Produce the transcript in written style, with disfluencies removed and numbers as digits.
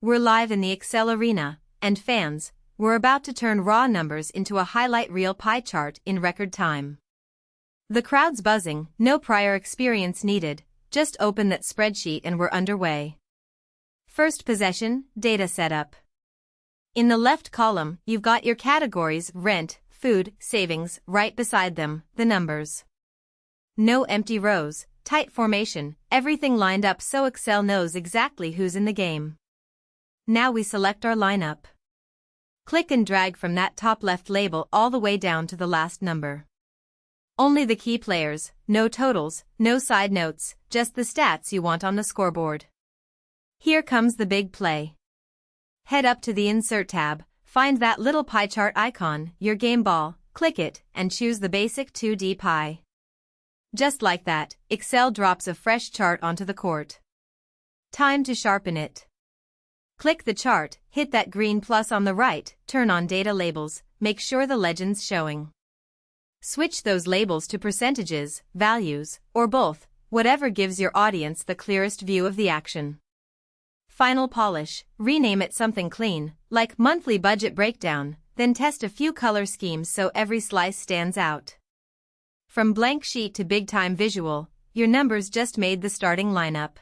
We're live in the Excel arena, and fans, we're about to turn raw numbers into a highlight reel pie chart in record time. The crowd's buzzing, no prior experience needed, just open that spreadsheet and we're underway. First possession, data setup. In the left column, you've got your categories rent, food, savings, right beside them, the numbers. No empty rows, tight formation, everything lined up so Excel knows exactly who's in the game. Now we select our lineup. Click and drag from that top left label all the way down to the last number. Only the key players, no totals, no side notes, just the stats you want on the scoreboard. Here comes the big play. Head up to the Insert tab, find that little pie chart icon, your game ball, click it, and choose the basic 2D pie. Just like that, Excel drops a fresh chart onto the court. Time to sharpen it. Click the chart, hit that green plus on the right, turn on data labels, make sure the legend's showing. Switch those labels to percentages, values, or both, whatever gives your audience the clearest view of the action. Final polish, rename it something clean, like monthly budget breakdown, then test a few color schemes so every slice stands out. From blank sheet to big time visual, your numbers just made the starting lineup.